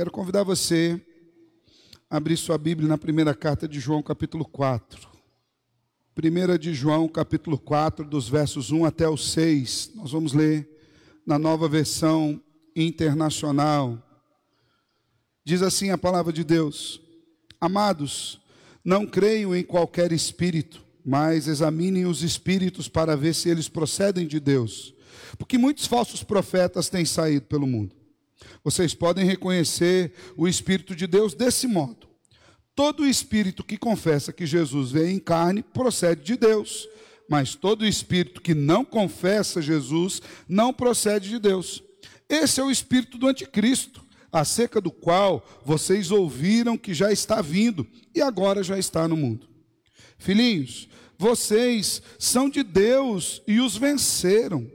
Quero convidar você a abrir sua Bíblia na primeira carta de João, capítulo 4. 1 de João, capítulo 4, dos versos 1 até o 6. Nós vamos ler na Nova Versão Internacional. Diz assim a palavra de Deus: Amados, não creiam em qualquer espírito, mas examinem os espíritos para ver se eles procedem de Deus, porque muitos falsos profetas têm saído pelo mundo. Vocês podem reconhecer o Espírito de Deus desse modo: todo espírito que confessa que Jesus veio em carne procede de Deus, mas todo espírito que não confessa Jesus não procede de Deus. Esse é o espírito do anticristo, acerca do qual vocês ouviram que já está vindo e agora já está no mundo. Filhinhos, vocês são de Deus e os venceram,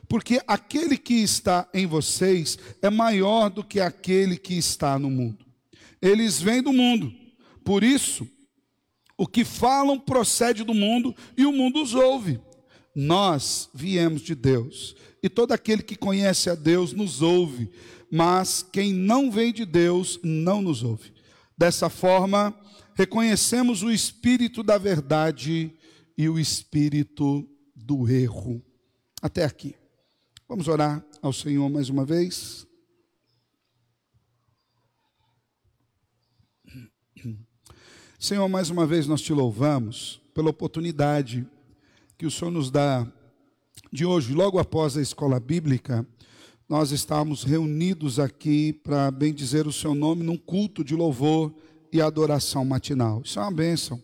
porque aquele que está em vocês é maior do que aquele que está no mundo. Eles vêm do mundo, por isso o que falam procede do mundo e o mundo os ouve. Nós viemos de Deus, e todo aquele que conhece a Deus nos ouve, mas quem não vem de Deus não nos ouve. Dessa forma, reconhecemos o espírito da verdade e o espírito do erro. Até aqui. Vamos orar ao Senhor mais uma vez. Senhor, mais uma vez nós te louvamos pela oportunidade que o Senhor nos dá de hoje, logo após a escola bíblica, nós estamos reunidos aqui para bendizer o seu nome num culto de louvor e adoração matinal. Isso é uma bênção.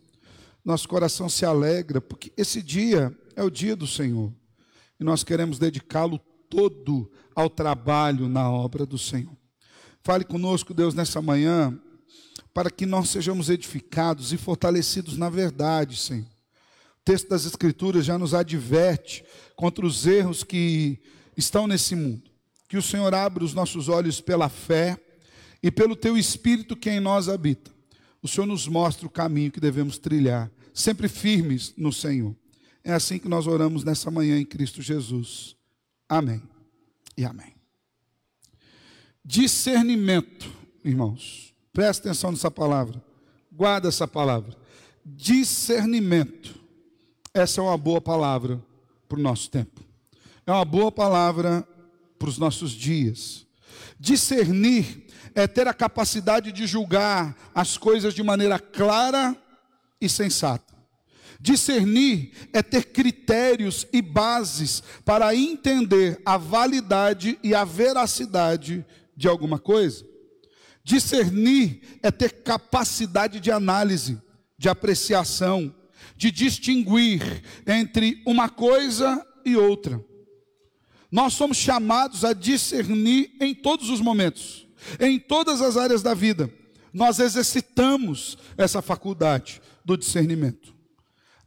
Nosso coração se alegra, porque esse dia é o dia do Senhor. E nós queremos dedicá-lo todo ao trabalho na obra do Senhor. Fale conosco, Deus, nessa manhã, para que nós sejamos edificados e fortalecidos na verdade, Senhor. O texto das Escrituras já nos adverte contra os erros que estão nesse mundo. Que o Senhor abra os nossos olhos pela fé e pelo Teu Espírito que em nós habita. O Senhor nos mostra o caminho que devemos trilhar, sempre firmes no Senhor. É assim que nós oramos nessa manhã em Cristo Jesus. Amém e amém. Discernimento, irmãos. Presta atenção nessa palavra. Guarda essa palavra. Discernimento. Essa é uma boa palavra para o nosso tempo. É uma boa palavra para os nossos dias. Discernir é ter a capacidade de julgar as coisas de maneira clara e sensata. Discernir é ter critérios e bases para entender a validade e a veracidade de alguma coisa. Discernir é ter capacidade de análise, de apreciação, de distinguir entre uma coisa e outra. Nós somos chamados a discernir em todos os momentos, em todas as áreas da vida. Nós exercitamos essa faculdade do discernimento.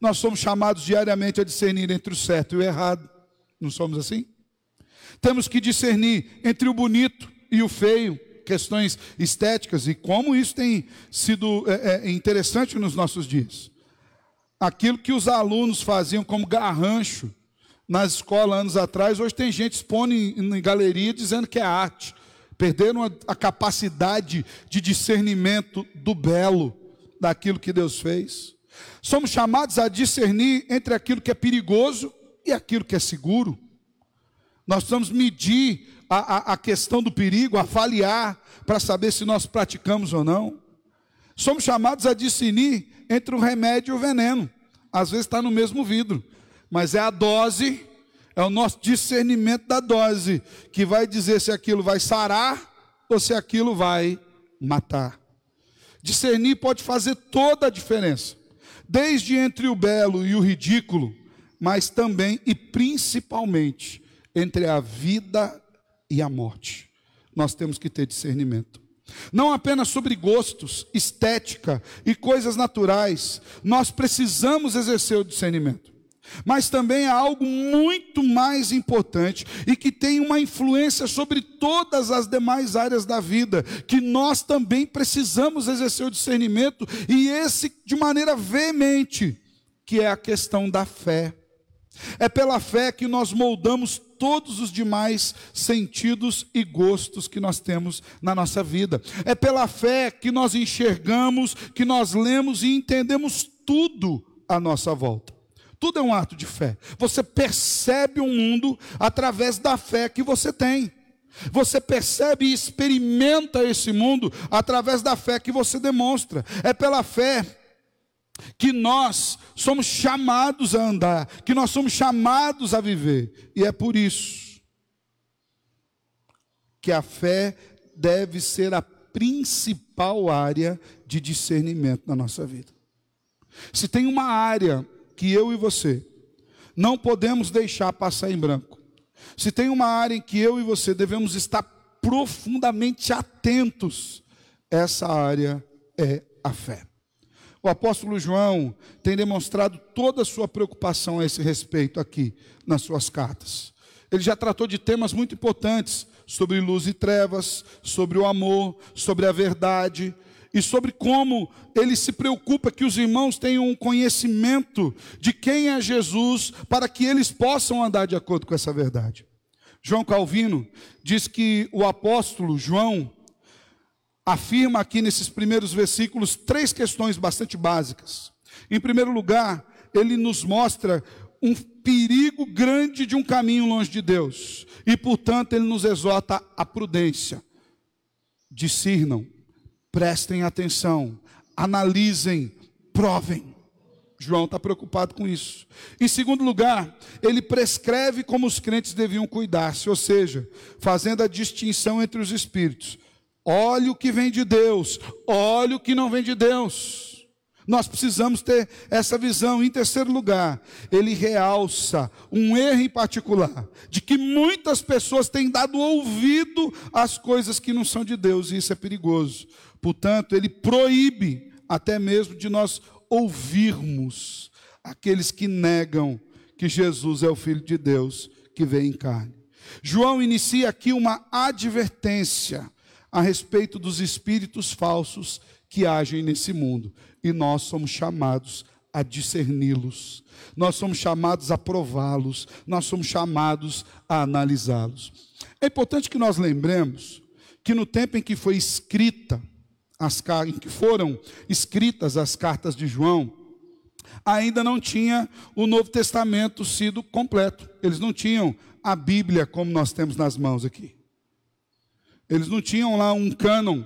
Nós somos chamados diariamente a discernir entre o certo e o errado. Não somos assim? Temos que discernir entre o bonito e o feio, questões estéticas, e como isso tem sido interessante nos nossos dias. Aquilo que os alunos faziam como garrancho nas escolas anos atrás, hoje tem gente expondo em galeria dizendo que é arte. Perderam a capacidade de discernimento do belo, daquilo que Deus fez. Somos chamados a discernir entre aquilo que é perigoso e aquilo que é seguro. Nós precisamos medir a questão do perigo, avaliar, para saber se nós praticamos ou não. Somos chamados a discernir entre o remédio e o veneno. Às vezes está no mesmo vidro, mas é a dose, é o nosso discernimento da dose, que vai dizer se aquilo vai sarar ou se aquilo vai matar. Discernir pode fazer toda a diferença, desde entre o belo e o ridículo, mas também e principalmente entre a vida e a morte. Nós temos que ter discernimento. Não apenas sobre gostos, estética e coisas naturais, nós precisamos exercer o discernimento. Mas também há algo muito mais importante e que tem uma influência sobre todas as demais áreas da vida, que nós também precisamos exercer o discernimento, e esse de maneira veemente, que é a questão da fé. É pela fé que nós moldamos todos os demais sentidos e gostos que nós temos na nossa vida. É pela fé que nós enxergamos, que nós lemos e entendemos tudo à nossa volta. Tudo é um ato de fé. Você percebe o mundo através da fé que você tem. Você percebe e experimenta esse mundo através da fé que você demonstra. É pela fé que nós somos chamados a andar, que nós somos chamados a viver. E é por isso que a fé deve ser a principal área de discernimento na nossa vida. Se tem uma área que eu e você não podemos deixar passar em branco, se tem uma área em que eu e você devemos estar profundamente atentos, essa área é a fé. O apóstolo João tem demonstrado toda a sua preocupação a esse respeito aqui nas suas cartas. Ele já tratou de temas muito importantes, sobre luz e trevas, sobre o amor, sobre a verdade, e sobre como ele se preocupa que os irmãos tenham um conhecimento de quem é Jesus, para que eles possam andar de acordo com essa verdade. João Calvino diz que o apóstolo João afirma aqui nesses primeiros versículos 3 questões bastante básicas. Em primeiro lugar, ele nos mostra um perigo grande de um caminho longe de Deus. E, portanto, ele nos exorta à prudência. Discernam, prestem atenção, analisem, provem. João está preocupado com isso. Em segundo lugar, ele prescreve como os crentes deviam cuidar-se, ou seja, fazendo a distinção entre os espíritos. Olha o que vem de Deus, olha o que não vem de Deus. Nós precisamos ter essa visão. Em terceiro lugar, ele realça um erro em particular, de que muitas pessoas têm dado ouvido às coisas que não são de Deus, e isso é perigoso. Portanto, ele proíbe até mesmo de nós ouvirmos aqueles que negam que Jesus é o Filho de Deus que veio em carne. João inicia aqui uma advertência a respeito dos espíritos falsos que agem nesse mundo. E nós somos chamados a discerni-los. Nós somos chamados a prová-los. Nós somos chamados a analisá-los. É importante que nós lembremos que no tempo em que foi escrita em que foram escritas as cartas de João, ainda não tinha o Novo Testamento sido completo. Eles não tinham a Bíblia como nós temos nas mãos aqui. Eles não tinham lá um cânon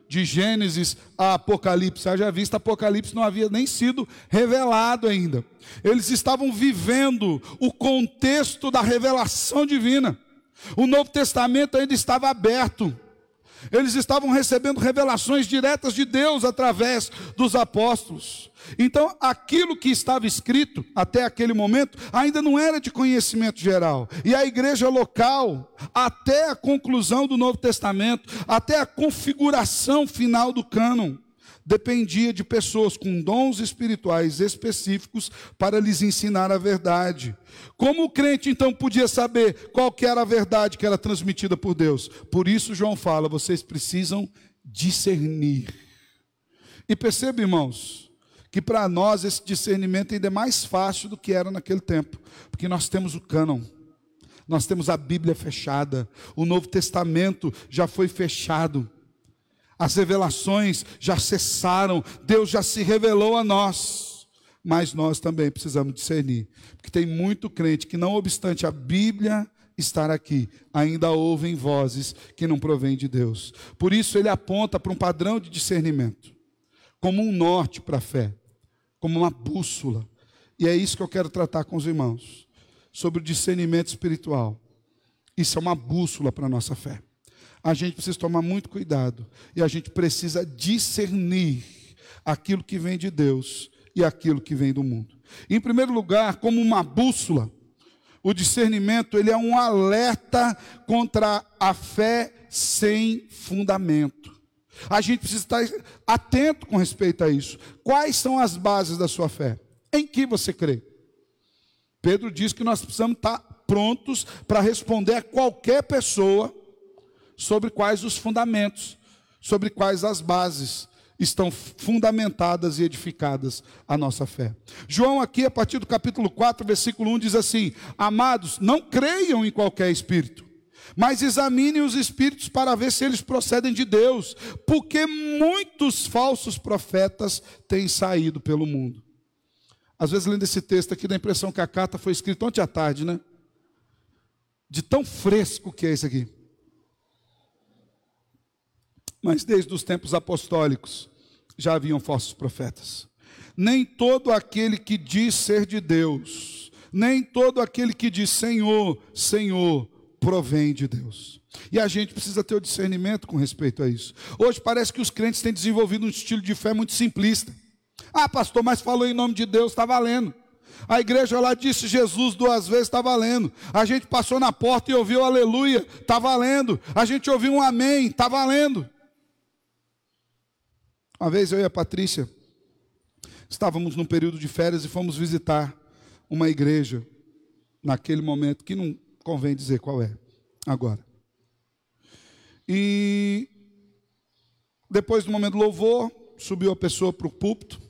de Gênesis a Apocalipse. Haja vista, Apocalipse não havia nem sido revelado ainda. Eles estavam vivendo o contexto da revelação divina. O Novo Testamento ainda estava aberto. Eles estavam recebendo revelações diretas de Deus através dos apóstolos. Então, aquilo que estava escrito até aquele momento ainda não era de conhecimento geral. E a igreja local, até a conclusão do Novo Testamento, até a configuração final do cânon, dependia de pessoas com dons espirituais específicos para lhes ensinar a verdade. Como o crente então podia saber qual que era a verdade que era transmitida por Deus? Por isso João fala, vocês precisam discernir. E perceba, irmãos, que para nós esse discernimento ainda é mais fácil do que era naquele tempo, porque nós temos o cânon, nós temos a Bíblia fechada, o Novo Testamento já foi fechado, as revelações já cessaram, Deus já se revelou a nós, mas nós também precisamos discernir, porque tem muito crente que, não obstante a Bíblia estar aqui, ainda ouvem vozes que não provêm de Deus. Por isso ele aponta para um padrão de discernimento, como um norte para a fé, como uma bússola. E é isso que eu quero tratar com os irmãos, sobre o discernimento espiritual. Isso é uma bússola para a nossa fé. A gente precisa tomar muito cuidado, e a gente precisa discernir aquilo que vem de Deus e aquilo que vem do mundo. Em primeiro lugar, como uma bússola, o discernimento ele é um alerta contra a fé sem fundamento. A gente precisa estar atento com respeito a isso. Quais são as bases da sua fé? Em que você crê? Pedro diz que nós precisamos estar prontos para responder a qualquer pessoa sobre quais os fundamentos, sobre quais as bases estão fundamentadas e edificadas a nossa fé. João aqui, a partir do capítulo 4, versículo 1, diz assim: amados, não creiam em qualquer espírito, mas examinem os espíritos para ver se eles procedem de Deus, porque muitos falsos profetas têm saído pelo mundo. Às vezes, lendo esse texto aqui, dá a impressão que a carta foi escrita ontem à tarde, né? De tão fresco que é isso aqui. Mas desde os tempos apostólicos já haviam falsos profetas. Nem todo aquele que diz ser de Deus, nem todo aquele que diz Senhor, Senhor, provém de Deus. E a gente precisa ter o discernimento com respeito a isso. Hoje parece que os crentes têm desenvolvido um estilo de fé muito simplista. Ah, pastor, mas falou em nome de Deus, está valendo. A igreja lá disse Jesus 2 vezes, está valendo. A gente passou na porta e ouviu aleluia, está valendo. A gente ouviu um amém, está valendo. Uma vez eu e a Patrícia estávamos num período de férias e fomos visitar uma igreja, naquele momento, que não convém dizer qual é agora. E depois do momento do louvor, subiu a pessoa para o púlpito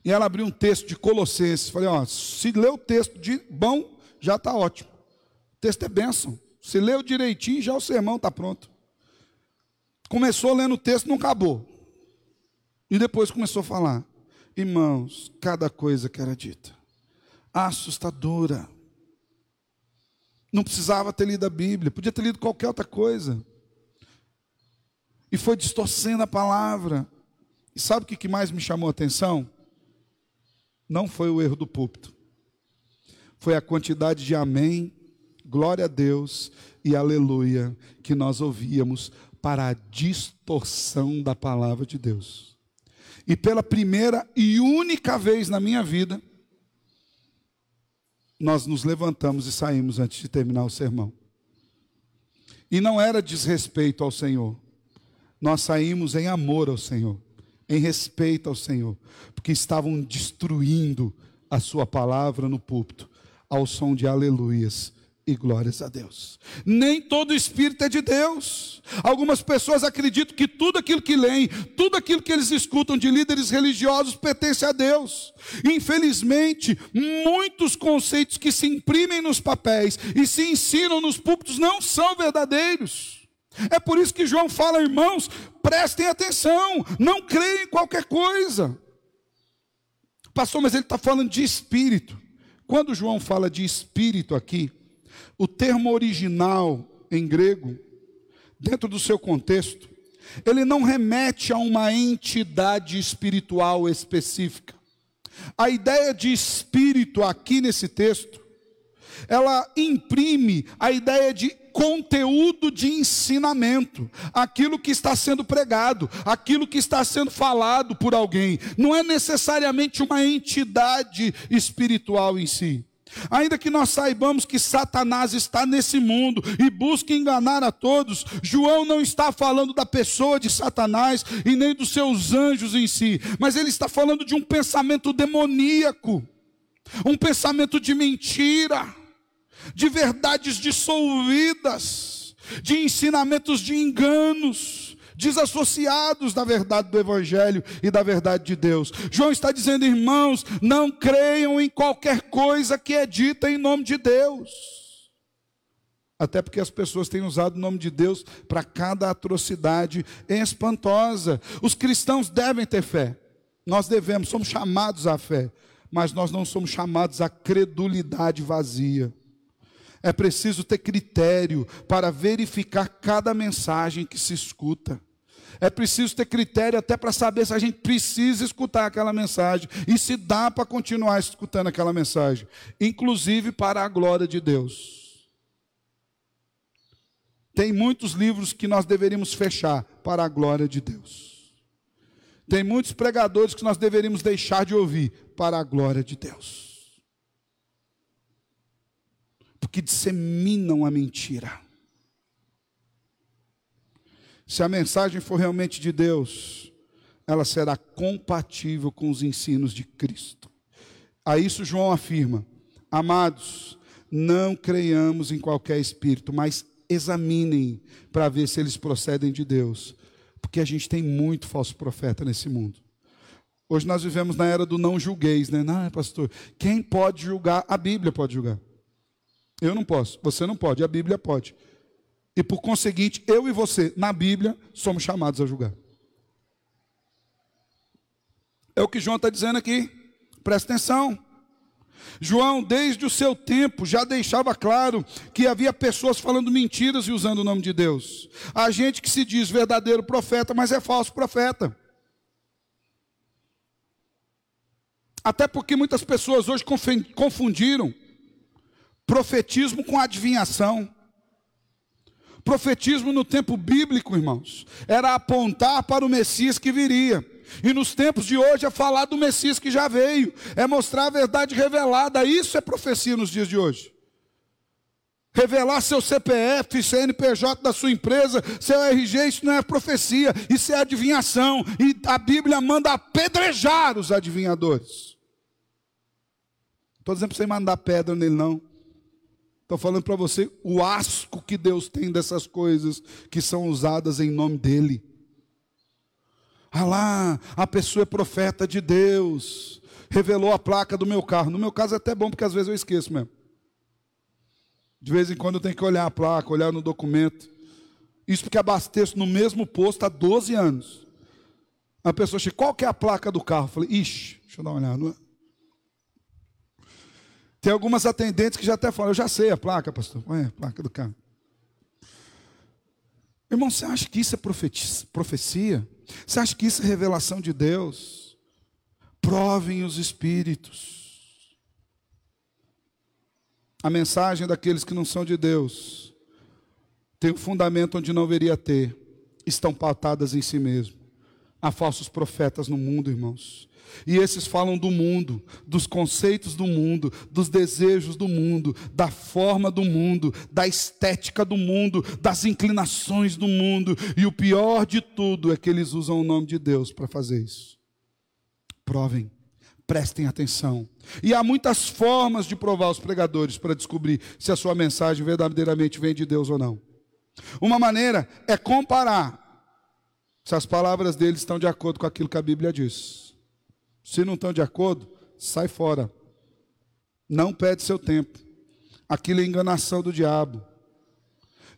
e ela abriu um texto de Colossenses. Falei, ó, se lê o texto de bom, já está ótimo. O texto é bênção. Se leu direitinho, já o sermão está pronto. Começou lendo o texto, não acabou. E depois começou a falar: irmãos, cada coisa que era dita, assustadora. Não precisava ter lido a Bíblia, podia ter lido qualquer outra coisa. E foi distorcendo a palavra. E sabe o que mais me chamou a atenção? Não foi o erro do púlpito. Foi a quantidade de amém, glória a Deus e aleluia que nós ouvíamos para a distorção da palavra de Deus. E pela primeira e única vez na minha vida, nós nos levantamos e saímos antes de terminar o sermão. E não era desrespeito ao Senhor. Nós saímos em amor ao Senhor, em respeito ao Senhor, porque estavam destruindo a sua palavra no púlpito, ao som de aleluias e glórias a Deus. Nem todo espírito é de Deus. Algumas pessoas acreditam que tudo aquilo que leem, tudo aquilo que eles escutam de líderes religiosos pertence a Deus. Infelizmente, muitos conceitos que se imprimem nos papéis e se ensinam nos púlpitos não são verdadeiros. É por isso que João fala, irmãos, prestem atenção, não creiam em qualquer coisa. Pastor, mas ele está falando de espírito. Quando João fala de espírito aqui, o termo original em grego, dentro do seu contexto, ele não remete a uma entidade espiritual específica. A ideia de espírito aqui nesse texto, ela imprime a ideia de conteúdo de ensinamento, aquilo que está sendo pregado, aquilo que está sendo falado por alguém. Não é necessariamente uma entidade espiritual em si. Ainda que nós saibamos que Satanás está nesse mundo e busca enganar a todos, João não está falando da pessoa de Satanás e nem dos seus anjos em si, mas ele está falando de um pensamento demoníaco, um pensamento de mentira, de verdades dissolvidas, de ensinamentos de enganos, desassociados da verdade do Evangelho e da verdade de Deus. João está dizendo, irmãos, não creiam em qualquer coisa que é dita em nome de Deus. Até porque as pessoas têm usado o nome de Deus para cada atrocidade espantosa. Os cristãos devem ter fé. Nós devemos, somos chamados à fé, mas nós não somos chamados à credulidade vazia. É preciso ter critério para verificar cada mensagem que se escuta. É preciso ter critério até para saber se a gente precisa escutar aquela mensagem e se dá para continuar escutando aquela mensagem, inclusive para a glória de Deus. Tem muitos livros que nós deveríamos fechar para a glória de Deus. Tem muitos pregadores que nós deveríamos deixar de ouvir para a glória de Deus. Porque disseminam a mentira. Se a mensagem for realmente de Deus, ela será compatível com os ensinos de Cristo. A isso João afirma, amados, não creiamos em qualquer espírito, mas examinem para ver se eles procedem de Deus, Porque a gente tem muito falso profeta nesse mundo. Hoje nós vivemos na era do não julgueis, né? Não, pastor, quem pode julgar? A Bíblia pode julgar. Eu não posso, você não pode, a Bíblia pode. E por conseguinte, eu e você, na Bíblia, somos chamados a julgar. É o que João está dizendo aqui. Presta atenção. João, desde o seu tempo, já deixava claro que havia pessoas falando mentiras e usando o nome de Deus. Há gente que se diz verdadeiro profeta, mas é falso profeta. Até porque muitas pessoas hoje confundiram profetismo com adivinhação. Profetismo no tempo bíblico, irmãos, era apontar para o Messias que viria. E nos tempos de hoje é falar do Messias que já veio, é mostrar a verdade revelada. Isso é profecia nos dias de hoje. Revelar seu CPF, CNPJ da sua empresa, seu RG, isso não é profecia, isso é adivinhação. E a Bíblia manda apedrejar os adivinhadores. Não estou dizendo para você mandar pedra nele, não. Estou falando para você o asco que Deus tem dessas coisas que são usadas em nome dEle. Ah lá, a pessoa é profeta de Deus, revelou a placa do meu carro. No meu caso é até bom, porque às vezes eu esqueço mesmo. De vez em quando eu tenho que olhar a placa, olhar no documento. Isso porque abasteço no mesmo posto há 12 anos. A pessoa chega, qual que é a placa do carro? Eu falei, ixi, deixa eu dar uma olhada. Tem algumas atendentes que já até falam, eu já sei a placa, pastor. Qual é a placa do carro? Irmão, você acha que isso é profecia? Você acha que isso é revelação de Deus? Provem os espíritos. A mensagem daqueles que não são de Deus tem um fundamento onde não deveria ter. Estão pautadas em si mesmo. Há falsos profetas no mundo, irmãos. E esses falam do mundo, dos conceitos do mundo, dos desejos do mundo, da forma do mundo, da estética do mundo, das inclinações do mundo. E o pior de tudo é que eles usam o nome de Deus para fazer isso. Provem, prestem atenção. E há muitas formas de provar os pregadores para descobrir se a sua mensagem verdadeiramente vem de Deus ou não. Uma maneira é comparar se as palavras deles estão de acordo com aquilo que a Bíblia diz. Se não estão de acordo, sai fora. Não perde seu tempo. Aquilo é enganação do diabo.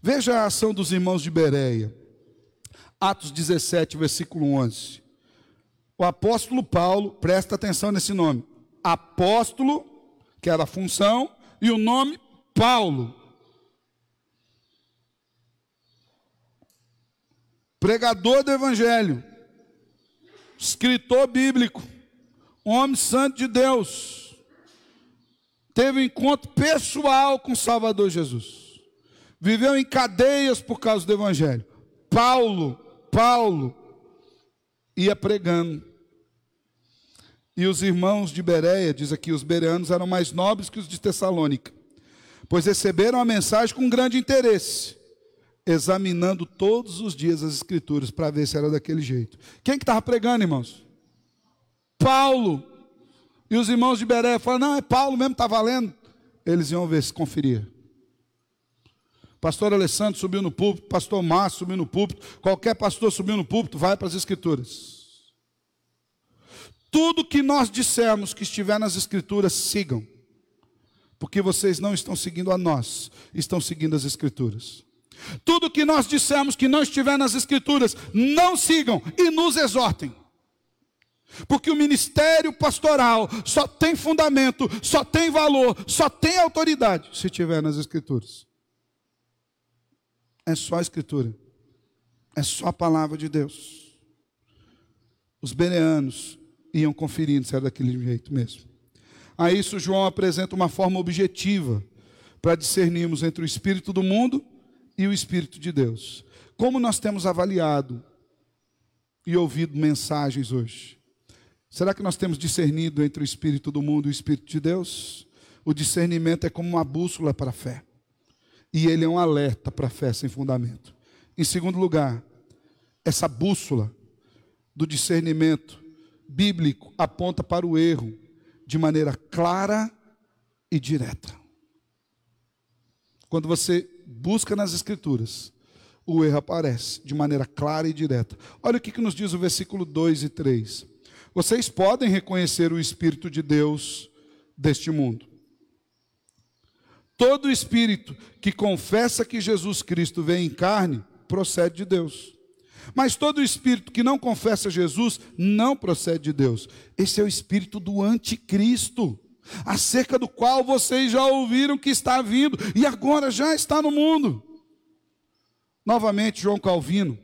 Veja a ação dos irmãos de Bereia. Atos 17, versículo 11. O apóstolo Paulo, presta atenção nesse nome. Apóstolo, que era a função, e o nome Paulo. Pregador do evangelho. Escritor bíblico. Homem santo de Deus, teve um encontro pessoal com o Salvador Jesus, viveu em cadeias por causa do Evangelho. Paulo ia pregando, e os irmãos de Bereia, diz aqui, os bereanos eram mais nobres que os de Tessalônica, pois receberam a mensagem com grande interesse, examinando todos os dias as Escrituras, para ver se era daquele jeito. Quem que estava pregando, irmãos? Paulo. E os irmãos de Bereia falaram, não, é Paulo mesmo, está valendo. Eles iam ver se conferia. Pastor Alessandro subiu no púlpito, pastor Márcio subiu no púlpito, qualquer pastor subiu no púlpito, vai para as Escrituras. Tudo que nós dissermos que estiver nas Escrituras, sigam. Porque vocês não estão seguindo a nós, estão seguindo as Escrituras. Tudo que nós dissermos que não estiver nas Escrituras, não sigam e nos exortem. Porque o ministério pastoral só tem fundamento, só tem valor, só tem autoridade se estiver nas Escrituras. É só a Escritura. É só a palavra de Deus. Os bereanos iam conferindo se era daquele jeito mesmo. A isso João apresenta uma forma objetiva para discernirmos entre o espírito do mundo e o espírito de Deus. Como nós temos avaliado e ouvido mensagens hoje? Será que nós temos discernido entre o espírito do mundo e o espírito de Deus? O discernimento é como uma bússola para a fé. E ele é um alerta para a fé sem fundamento. Em segundo lugar, essa bússola do discernimento bíblico aponta para o erro de maneira clara e direta. Quando você busca nas Escrituras, o erro aparece de maneira clara e direta. Olha o que nos diz o versículo 2 e 3. Vocês podem reconhecer o Espírito de Deus deste mundo. Todo espírito que confessa que Jesus Cristo veio em carne, procede de Deus. Mas todo espírito que não confessa Jesus, não procede de Deus. Esse é o espírito do anticristo, acerca do qual vocês já ouviram que está vindo, e agora já está no mundo. Novamente, João Calvino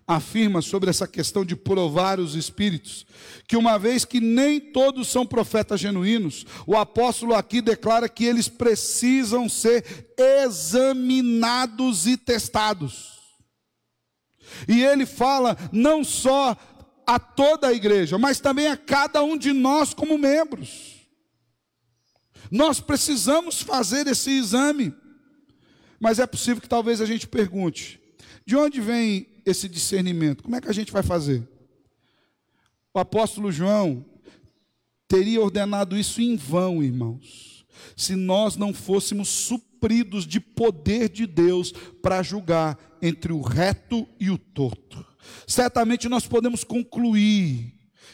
afirma sobre essa questão de provar os espíritos, que uma vez que nem todos são profetas genuínos, o apóstolo aqui declara que eles precisam ser examinados e testados. E ele fala não só a toda a igreja, mas também a cada um de nós como membros. Nós precisamos fazer esse exame. Mas é possível que talvez a gente pergunte: de onde vem esse discernimento? Como é que a gente vai fazer? O apóstolo João teria ordenado isso em vão, irmãos, se nós não fôssemos supridos de poder de Deus para julgar entre o reto e o torto. Certamente nós podemos concluir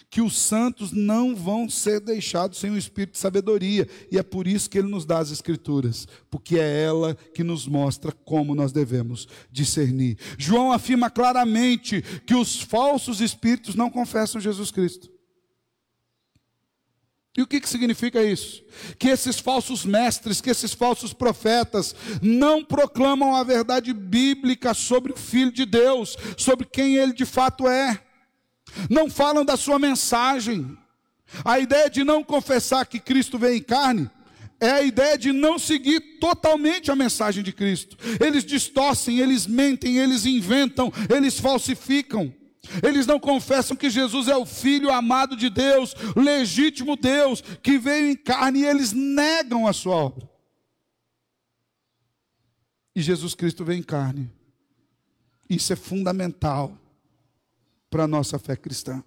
que os santos não vão ser deixados sem o espírito de sabedoria, e é por isso que ele nos dá as escrituras, porque é ela que nos mostra como nós devemos discernir. João afirma claramente que os falsos espíritos não confessam Jesus Cristo. E o que significa isso? Que esses falsos mestres, que esses falsos profetas não proclamam a verdade bíblica sobre o Filho de Deus, sobre quem ele de fato é. Não falam da sua mensagem. A ideia de não confessar que Cristo veio em carne é a ideia de não seguir totalmente a mensagem de Cristo. Eles distorcem, eles mentem, eles inventam, eles falsificam. Eles não confessam que Jesus é o Filho amado de Deus, legítimo Deus, que veio em carne, e eles negam a sua obra. E Jesus Cristo veio em carne. Isso é fundamental para a nossa fé cristã.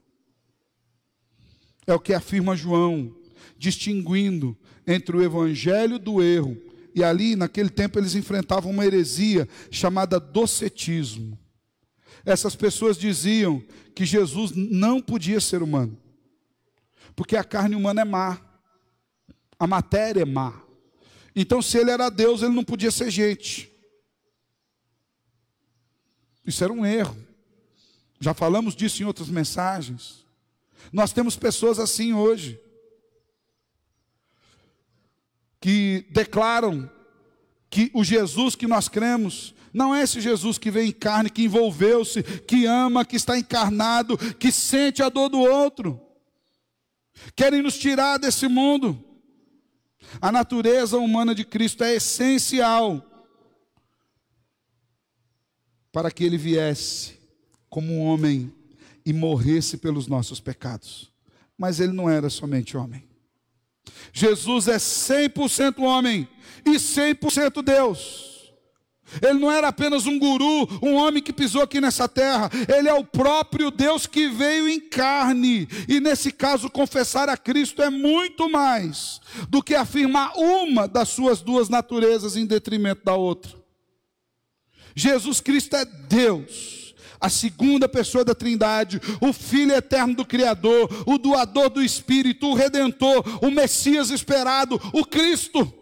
É o que afirma João, distinguindo entre o evangelho do erro. E ali, naquele tempo, eles enfrentavam uma heresia chamada docetismo. Essas pessoas diziam que Jesus não podia ser humano, porque a carne humana é má, a matéria é má. Então, se ele era Deus, ele não podia ser gente. Isso era um erro. Já falamos disso em outras mensagens. Nós temos pessoas assim hoje, que declaram que o Jesus que nós cremos não é esse Jesus que veio em carne, que envolveu-se, que ama, que está encarnado, que sente a dor do outro. Querem nos tirar desse mundo. A natureza humana de Cristo é essencial para que ele viesse como um homem e morresse pelos nossos pecados. Mas ele não era somente homem. Jesus é 100% homem e 100% Deus. Ele não era apenas um guru, um homem que pisou aqui nessa terra. Ele é o próprio Deus que veio em carne. E nesse caso, confessar a Cristo é muito mais do que afirmar uma das suas duas naturezas em detrimento da outra. Jesus Cristo é Deus, a segunda pessoa da Trindade, o Filho eterno do Criador, o doador do Espírito, o Redentor, o Messias esperado, o Cristo.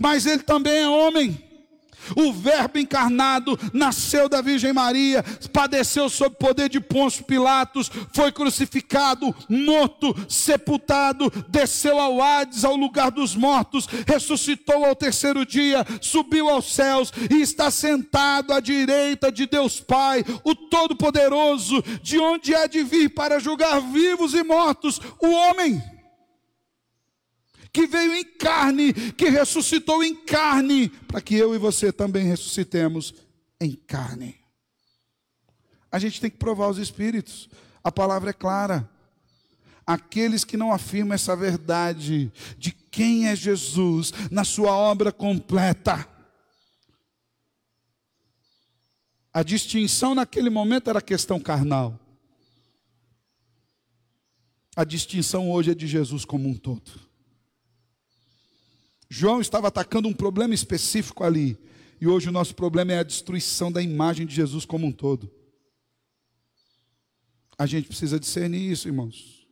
Mas ele também é homem. O Verbo encarnado nasceu da Virgem Maria, padeceu sob o poder de Pôncio Pilatos, foi crucificado, morto, sepultado, desceu ao Hades, ao lugar dos mortos, ressuscitou ao terceiro dia, subiu aos céus e está sentado à direita de Deus Pai, o Todo-Poderoso, de onde há de vir para julgar vivos e mortos, o homem que veio em carne, que ressuscitou em carne, para que eu e você também ressuscitemos em carne. A gente tem que provar os espíritos. A palavra é clara. Aqueles que não afirmam essa verdade de quem é Jesus na sua obra completa. A distinção naquele momento era a questão carnal. A distinção hoje é de Jesus como um todo. João estava atacando um problema específico ali. E hoje o nosso problema é a destruição da imagem de Jesus como um todo. A gente precisa discernir isso, irmãos.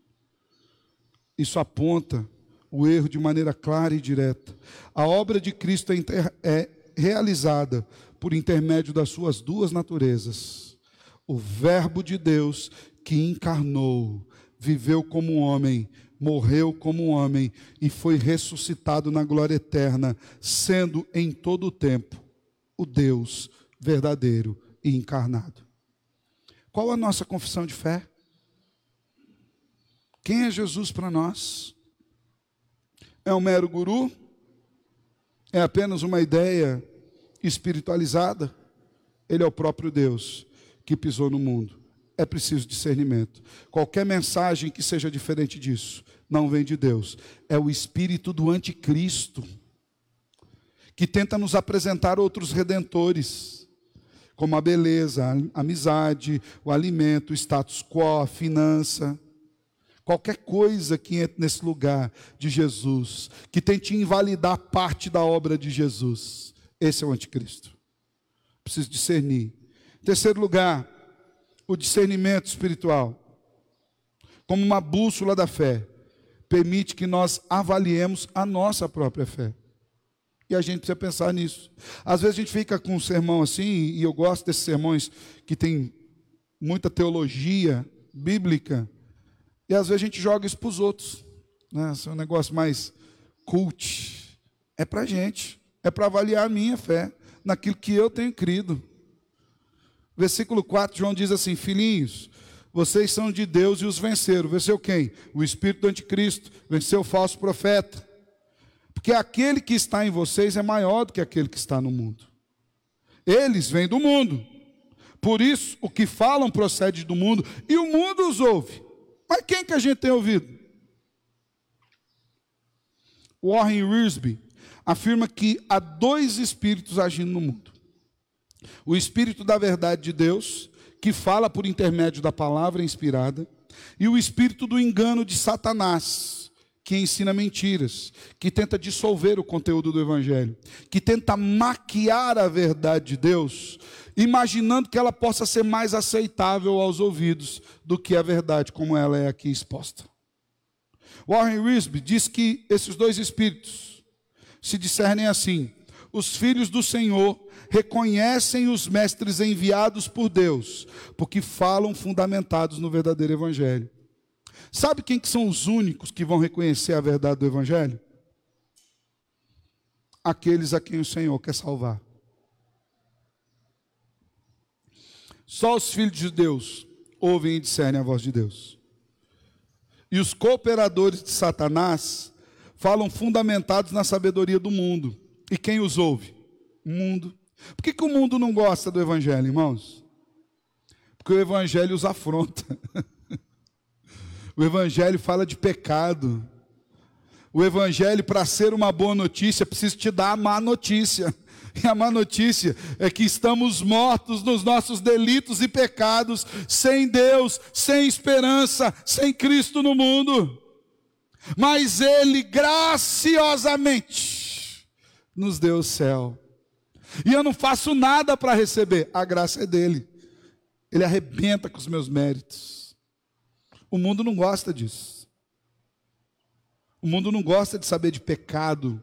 Isso aponta o erro de maneira clara e direta. A obra de Cristo é realizada por intermédio das suas duas naturezas. O Verbo de Deus que encarnou, viveu como um homem, morreu como um homem e foi ressuscitado na glória eterna, sendo em todo o tempo o Deus verdadeiro e encarnado. Qual a nossa confissão de fé? Quem é Jesus para nós? É um mero guru? É apenas uma ideia espiritualizada? Ele é o próprio Deus que pisou no mundo. É preciso discernimento. Qualquer mensagem que seja diferente disso não vem de Deus. É o espírito do anticristo que tenta nos apresentar outros redentores, como a beleza, a amizade, o alimento, o status quo, a finança. Qualquer coisa que entre nesse lugar de Jesus, que tente invalidar parte da obra de Jesus, esse é o anticristo. Preciso discernir. Em terceiro lugar, o discernimento espiritual, como uma bússola da fé, permite que nós avaliemos a nossa própria fé. E a gente precisa pensar nisso. Às vezes a gente fica com um sermão assim, e eu gosto desses sermões que tem muita teologia bíblica, e às vezes a gente joga isso para os outros, né? Esse é um negócio mais cult. É para a gente, é para avaliar a minha fé, naquilo que eu tenho crido. Versículo 4, João diz assim: filhinhos, vocês são de Deus e os venceram. Venceu quem? O espírito do anticristo, venceu o falso profeta. Porque aquele que está em vocês é maior do que aquele que está no mundo. Eles vêm do mundo. Por isso, o que falam procede do mundo, e o mundo os ouve. Mas quem que a gente tem ouvido? Warren Wiersbe afirma que há dois espíritos agindo no mundo. O espírito da verdade de Deus, que fala por intermédio da palavra inspirada, e o espírito do engano de Satanás, que ensina mentiras, que tenta dissolver o conteúdo do evangelho, que tenta maquiar a verdade de Deus, imaginando que ela possa ser mais aceitável aos ouvidos do que a verdade como ela é aqui exposta. Warren Wiersbe diz que esses dois espíritos se discernem assim: os filhos do Senhor reconhecem os mestres enviados por Deus, porque falam fundamentados no verdadeiro evangelho. Sabe quem que são os únicos que vão reconhecer a verdade do evangelho? Aqueles a quem o Senhor quer salvar. Só os filhos de Deus ouvem e discernem a voz de Deus. E os cooperadores de Satanás falam fundamentados na sabedoria do mundo. E quem os ouve? O mundo. Por que o mundo não gosta do evangelho, irmãos? Porque o evangelho os afronta. O evangelho fala de pecado. O evangelho, para ser uma boa notícia, precisa te dar a má notícia. E a má notícia é que estamos mortos nos nossos delitos e pecados, sem Deus, sem esperança, sem Cristo no mundo. Mas Ele graciosamente nos deu o céu. E eu não faço nada para receber, a graça é dele. Ele arrebenta com os meus méritos. O mundo não gosta disso. O mundo não gosta de saber de pecado,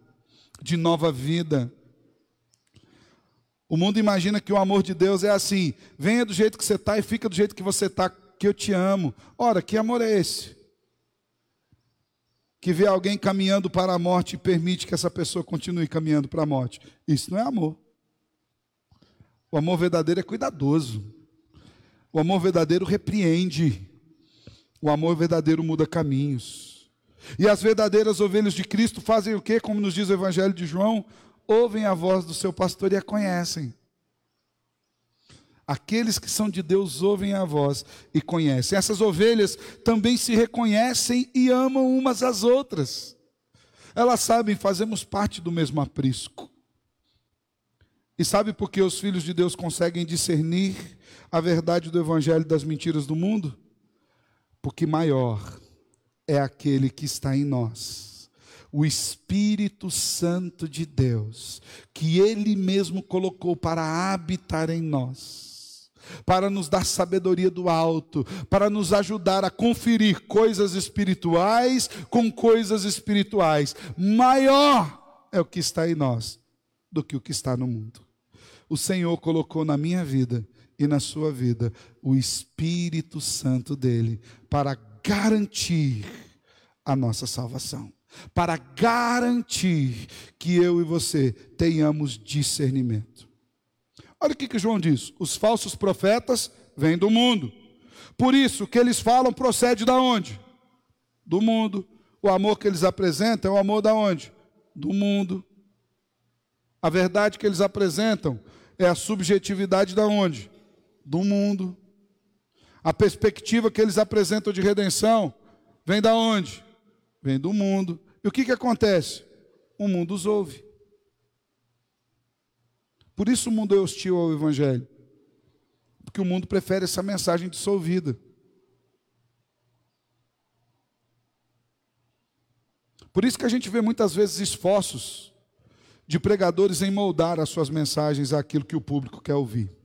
de nova vida. O mundo imagina que o amor de Deus é assim: venha do jeito que você está e fica do jeito que você está, que eu te amo. Ora, que amor é esse? Que vê alguém caminhando para a morte e permite que essa pessoa continue caminhando para a morte. Isso não é amor. O amor verdadeiro é cuidadoso. O amor verdadeiro repreende. O amor verdadeiro muda caminhos. E as verdadeiras ovelhas de Cristo fazem o quê? Como nos diz o Evangelho de João: ouvem a voz do seu pastor e a conhecem. Aqueles que são de Deus ouvem a voz e conhecem. Essas ovelhas também se reconhecem e amam umas às outras. Elas sabem, fazemos parte do mesmo aprisco. E sabe por que os filhos de Deus conseguem discernir a verdade do evangelho das mentiras do mundo? Porque maior é aquele que está em nós. O Espírito Santo de Deus, que Ele mesmo colocou para habitar em nós, para nos dar sabedoria do alto, para nos ajudar a conferir coisas espirituais com coisas espirituais. Maior é o que está em nós do que o que está no mundo. O Senhor colocou na minha vida e na sua vida o Espírito Santo dele para garantir a nossa salvação, para garantir que eu e você tenhamos discernimento. Olha o que João diz: os falsos profetas vêm do mundo, por isso o que eles falam procede da onde? Do mundo. O amor que eles apresentam é o amor da onde? Do mundo. A verdade que eles apresentam é a subjetividade da onde? Do mundo. A perspectiva que eles apresentam de redenção vem da onde? Vem do mundo. E o que acontece? O mundo os ouve. Por isso o mundo é hostil ao Evangelho. Porque o mundo prefere essa mensagem dissolvida. Por isso que a gente vê muitas vezes esforços de pregadores em moldar as suas mensagens àquilo que o público quer ouvir.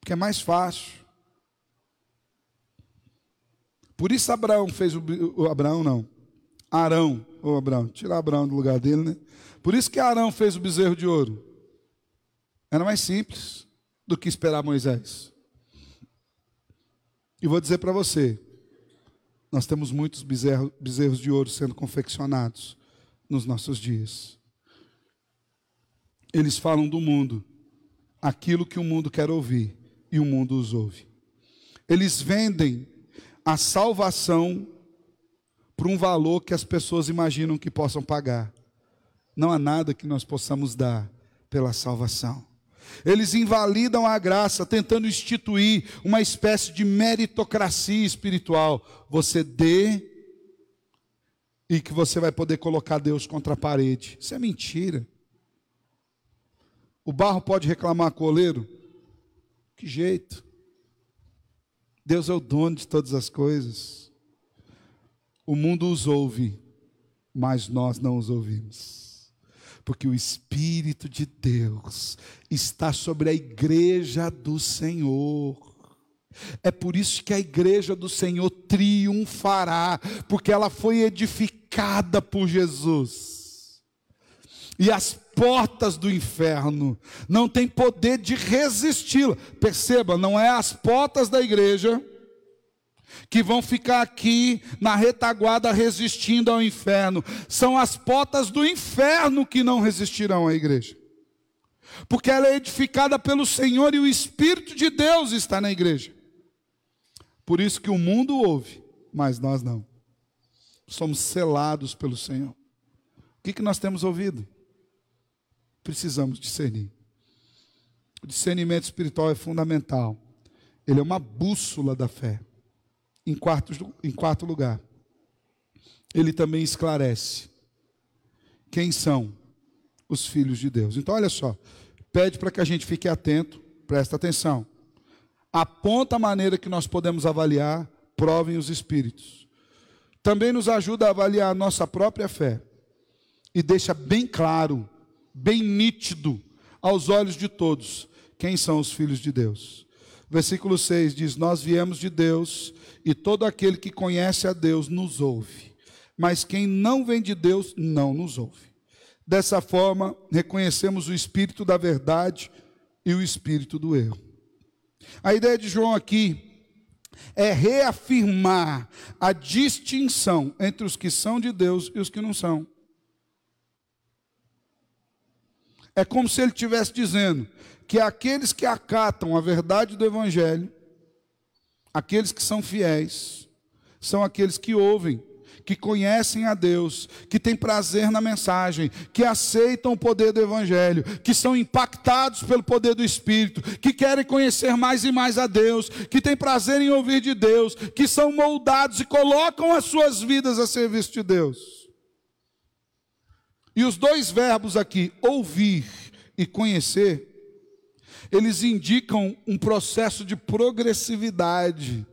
Porque é mais fácil. Por isso Arão, tira Abraão do lugar dele, né? Por isso que Arão fez o bezerro de ouro. Era mais simples do que esperar Moisés. E vou dizer para você, nós temos muitos bezerros de ouro sendo confeccionados nos nossos dias. Eles falam do mundo, aquilo que o mundo quer ouvir, e o mundo os ouve. Eles vendem a salvação por um valor que as pessoas imaginam que possam pagar. Não há nada que nós possamos dar pela salvação. Eles invalidam a graça, tentando instituir uma espécie de meritocracia espiritual. Você dê e que você vai poder colocar Deus contra a parede. Isso é mentira. O barro pode reclamar com o oleiro? Que jeito? Deus é o dono de todas as coisas. O mundo os ouve, mas nós não os ouvimos. Porque o Espírito de Deus está sobre a igreja do Senhor. É por isso que a igreja do Senhor triunfará, porque ela foi edificada por Jesus. E as portas do inferno não têm poder de resisti-la. Perceba, não é as portas da igreja que vão ficar aqui na retaguarda resistindo ao inferno. São as portas do inferno que não resistirão à igreja. Porque ela é edificada pelo Senhor e o Espírito de Deus está na igreja. Por isso que o mundo ouve, mas nós não. Somos selados pelo Senhor. O que nós temos ouvido? Precisamos discernir. O discernimento espiritual é fundamental. Ele é uma bússola da fé. Em quarto lugar, ele também esclarece quem são os filhos de Deus. Então, olha só, pede para que a gente fique atento, presta atenção. Aponta a maneira que nós podemos avaliar, provem os Espíritos. Também nos ajuda a avaliar a nossa própria fé. E deixa bem claro, bem nítido, aos olhos de todos, quem são os filhos de Deus. Versículo 6 diz: nós viemos de Deus, e todo aquele que conhece a Deus nos ouve. Mas quem não vem de Deus, não nos ouve. Dessa forma, reconhecemos o espírito da verdade e o espírito do erro. A ideia de João aqui é reafirmar a distinção entre os que são de Deus e os que não são. É como se ele estivesse dizendo que aqueles que acatam a verdade do Evangelho, aqueles que são fiéis, são aqueles que ouvem, que conhecem a Deus, que têm prazer na mensagem, que aceitam o poder do Evangelho, que são impactados pelo poder do Espírito, que querem conhecer mais e mais a Deus, que têm prazer em ouvir de Deus, que são moldados e colocam as suas vidas a serviço de Deus. E os dois verbos aqui, ouvir e conhecer, eles indicam um processo de progressividade.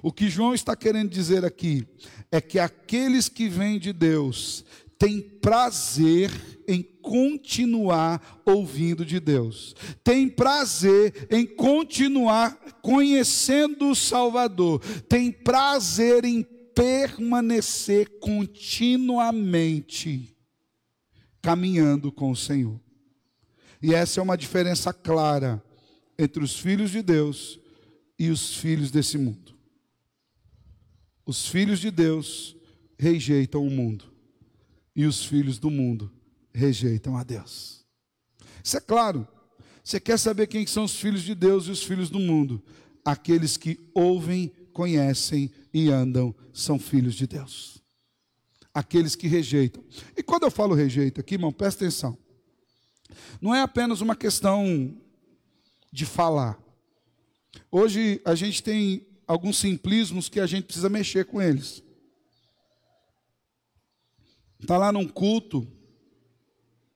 O que João está querendo dizer aqui é que aqueles que vêm de Deus têm prazer em continuar ouvindo de Deus, têm prazer em continuar conhecendo o Salvador, têm prazer em permanecer continuamente caminhando com o Senhor. E essa é uma diferença clara entre os filhos de Deus e os filhos desse mundo. Os filhos de Deus rejeitam o mundo e os filhos do mundo rejeitam a Deus. Isso é claro. Você quer saber quem são os filhos de Deus e os filhos do mundo? Aqueles que ouvem, conhecem e andam são filhos de Deus. Aqueles que rejeitam. E quando eu falo rejeito aqui, irmão, presta atenção. Não é apenas uma questão de falar. Hoje a gente tem alguns simplismos que a gente precisa mexer com eles. Está lá num culto,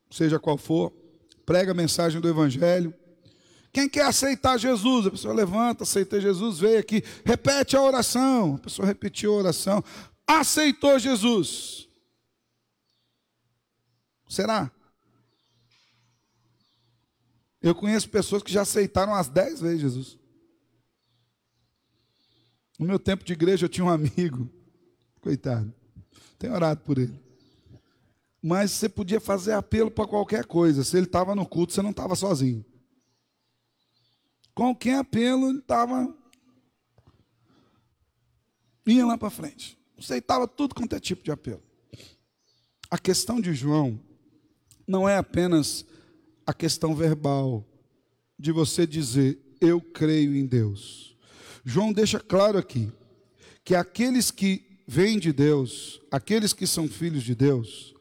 seja qual for, prega a mensagem do Evangelho. Quem quer aceitar Jesus? A pessoa levanta, aceitei Jesus, veio aqui, repete a oração. A pessoa repetiu a oração, aceitou Jesus. Será? Eu conheço pessoas que já aceitaram as 10 vezes Jesus. No meu tempo de igreja eu tinha um amigo, coitado, tenho orado por ele. Mas você podia fazer apelo para qualquer coisa. Se ele estava no culto, você não estava sozinho. Qualquer apelo, ele estava... ia lá para frente. Aceitava tudo quanto é tipo de apelo. A questão de João não é apenas a questão verbal de você dizer, eu creio em Deus. João deixa claro aqui que aqueles que vêm de Deus, aqueles que são filhos de Deus,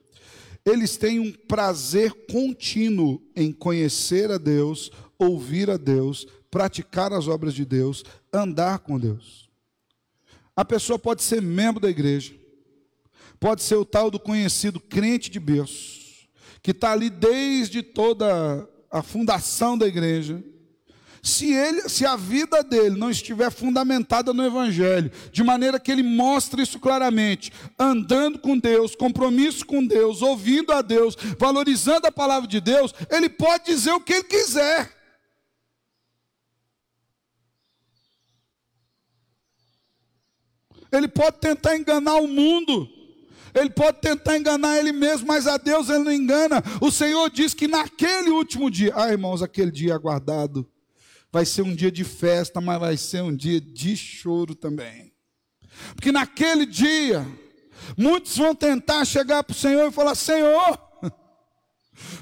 eles têm um prazer contínuo em conhecer a Deus, ouvir a Deus, praticar as obras de Deus, andar com Deus. A pessoa pode ser membro da igreja, pode ser o tal do conhecido crente de berço, que está ali desde toda a fundação da igreja. Se a vida dele não estiver fundamentada no Evangelho, de maneira que ele mostre isso claramente, andando com Deus, compromisso com Deus, ouvindo a Deus, valorizando a palavra de Deus, ele pode dizer o que ele quiser. Ele pode tentar enganar o mundo, ele pode tentar enganar ele mesmo, mas a Deus ele não engana. O Senhor diz que naquele último dia, irmãos, aquele dia aguardado, vai ser um dia de festa, mas vai ser um dia de choro também. Porque naquele dia, muitos vão tentar chegar para o Senhor e falar, Senhor,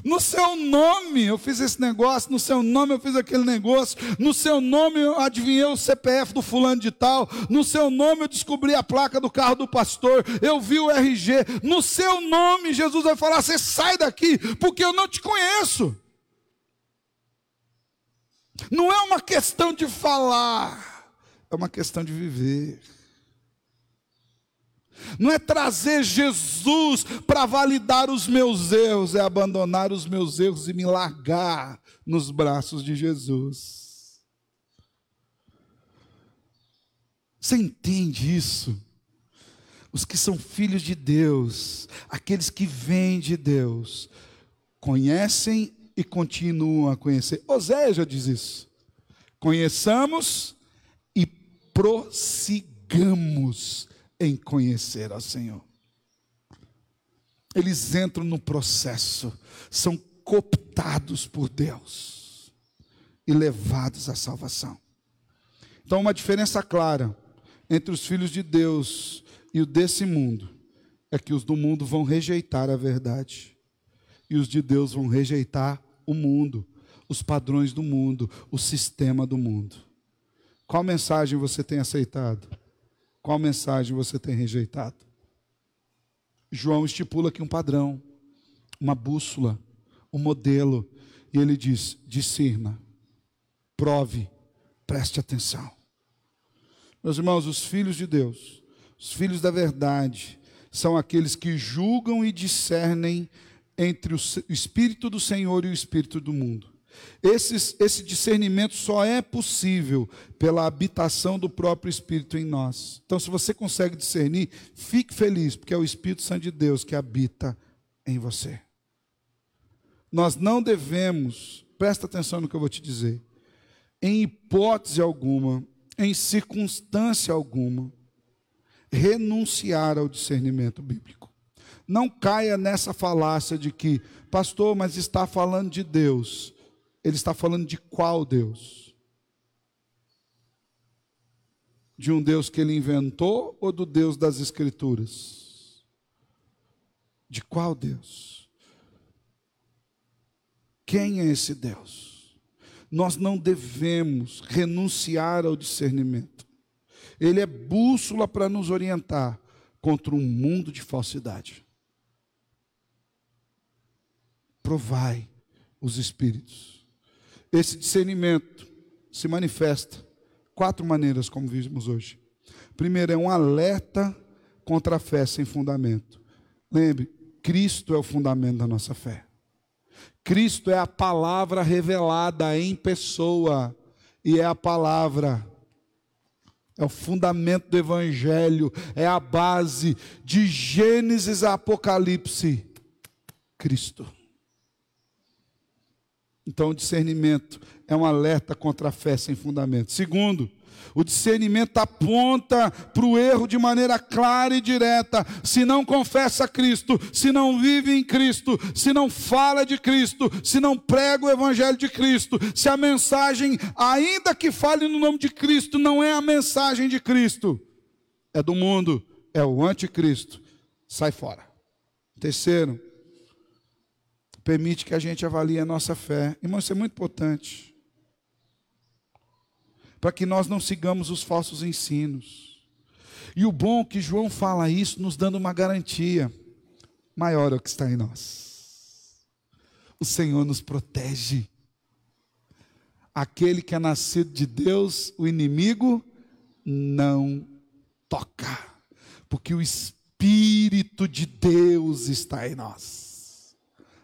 no seu nome eu fiz esse negócio, no seu nome eu fiz aquele negócio, no seu nome eu adivinhei o CPF do fulano de tal, no seu nome eu descobri a placa do carro do pastor, eu vi o RG, no seu nome Jesus vai falar, você sai daqui, porque eu não te conheço. Não é uma questão de falar, é uma questão de viver. Não é trazer Jesus para validar os meus erros, é abandonar os meus erros e me largar nos braços de Jesus. Você entende isso? Os que são filhos de Deus, aqueles que vêm de Deus, conhecem e continuam a conhecer. Oséias já diz isso. Conheçamos e prossigamos em conhecer ao Senhor. Eles entram no processo, são cooptados por Deus e levados à salvação. Então, uma diferença clara entre os filhos de Deus e o desse mundo é que os do mundo vão rejeitar a verdade e os de Deus vão rejeitar o mundo, os padrões do mundo, o sistema do mundo. Qual mensagem você tem aceitado? Qual mensagem você tem rejeitado? João estipula aqui um padrão, uma bússola, um modelo, e ele diz, discirna, prove, preste atenção. Meus irmãos, os filhos de Deus, os filhos da verdade, são aqueles que julgam e discernem entre o Espírito do Senhor e o Espírito do mundo. Esse discernimento só é possível pela habitação do próprio Espírito em nós. Então, se você consegue discernir, fique feliz, porque é o Espírito Santo de Deus que habita em você. Nós não devemos, presta atenção no que eu vou te dizer, em hipótese alguma, em circunstância alguma, renunciar ao discernimento bíblico. Não caia nessa falácia de que, pastor, mas está falando de Deus. Ele está falando de qual Deus? De um Deus que ele inventou ou do Deus das Escrituras? De qual Deus? Quem é esse Deus? Nós não devemos renunciar ao discernimento. Ele é bússola para nos orientar contra um mundo de falsidade. Provai os espíritos. Esse discernimento se manifesta 4 maneiras, como vimos hoje. Primeiro, é um alerta contra a fé sem fundamento. Lembre, Cristo é o fundamento da nossa fé. Cristo é a palavra revelada em pessoa. E é a palavra, é o fundamento do Evangelho, é a base de Gênesis a Apocalipse. Cristo. Então, o discernimento é um alerta contra a fé sem fundamento. Segundo, o discernimento aponta para o erro de maneira clara e direta. Se não confessa Cristo, se não vive em Cristo, se não fala de Cristo, se não prega o Evangelho de Cristo, se a mensagem, ainda que fale no nome de Cristo, não é a mensagem de Cristo, é do mundo, é o anticristo, sai fora. Terceiro, permite que a gente avalie a nossa fé. Irmão, isso é muito importante. Para que nós não sigamos os falsos ensinos. E o bom é que João fala isso, nos dando uma garantia. Maior é o que está em nós. O Senhor nos protege. Aquele que é nascido de Deus, o inimigo não toca. Porque o Espírito de Deus está em nós.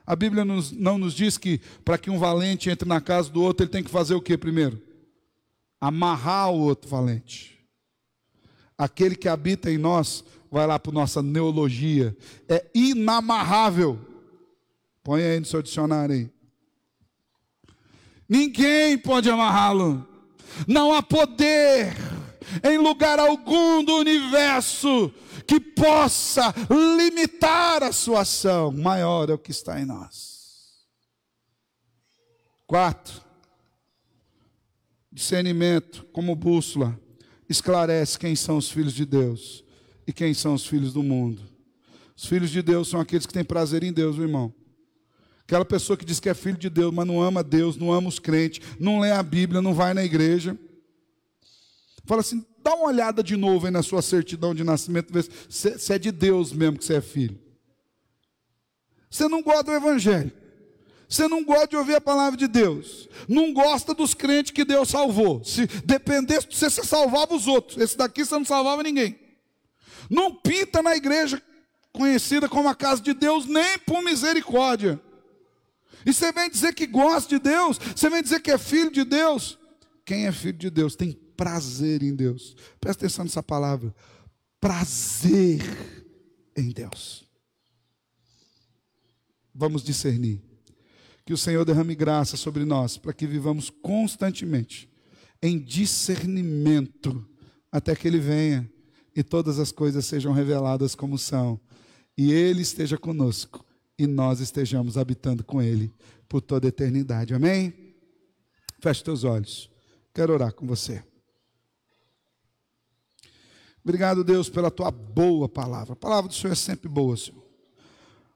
A Bíblia não nos diz que para que um valente entre na casa do outro, ele tem que fazer o que primeiro? Amarrar o outro valente. Aquele que habita em nós, vai lá para a nossa neologia, é inamarrável. Põe aí no seu dicionário aí. Ninguém pode amarrá-lo. Não há poder em lugar algum do universo que possa limitar a sua ação. Maior é o que está em nós. 4, discernimento como bússola esclarece quem são os filhos de Deus e quem são os filhos do mundo. Os filhos de Deus são aqueles que têm prazer em Deus, meu irmão. Aquela pessoa que diz que é filho de Deus, mas não ama Deus, não ama os crentes, não lê a Bíblia, não vai na igreja. Fala assim, dá uma olhada de novo aí na sua certidão de nascimento, vê se é de Deus mesmo que você é filho. Você não gosta do Evangelho. Você não gosta de ouvir a palavra de Deus. Não gosta dos crentes que Deus salvou. Se dependesse de você, você salvava os outros. Esse daqui você não salvava ninguém. Não pinta na igreja conhecida como a casa de Deus, nem por misericórdia. E você vem dizer que gosta de Deus, você vem dizer que é filho de Deus. Quem é filho de Deus tem prazer em Deus. Presta atenção nessa palavra. Prazer em Deus. Vamos discernir. Que o Senhor derrame graça sobre nós, para que vivamos constantemente em discernimento, até que Ele venha e todas as coisas sejam reveladas como são. E Ele esteja conosco e nós estejamos habitando com Ele por toda a eternidade. Amém? Feche teus olhos. Quero orar com você. Obrigado, Deus, pela Tua boa palavra. A palavra do Senhor é sempre boa, Senhor.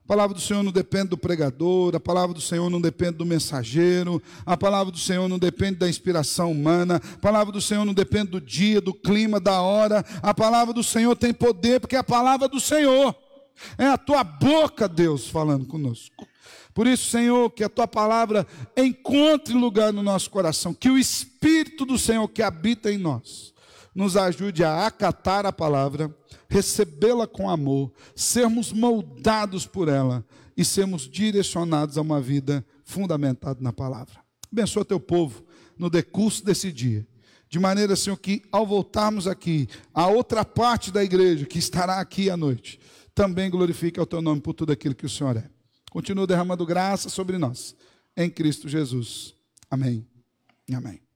A palavra do Senhor não depende do pregador, a palavra do Senhor não depende do mensageiro, a palavra do Senhor não depende da inspiração humana, a palavra do Senhor não depende do dia, do clima, da hora. A palavra do Senhor tem poder, porque é a palavra do Senhor. É a Tua boca, Deus, falando conosco. Por isso, Senhor, que a Tua palavra encontre lugar no nosso coração, que o Espírito do Senhor que habita em nós nos ajude a acatar a palavra, recebê-la com amor, sermos moldados por ela e sermos direcionados a uma vida fundamentada na palavra. Abençoa teu povo no decurso desse dia. De maneira, Senhor, que ao voltarmos aqui, a outra parte da igreja que estará aqui à noite, também glorifique ao teu nome por tudo aquilo que o Senhor é. Continua derramando graça sobre nós, em Cristo Jesus. Amém e amém.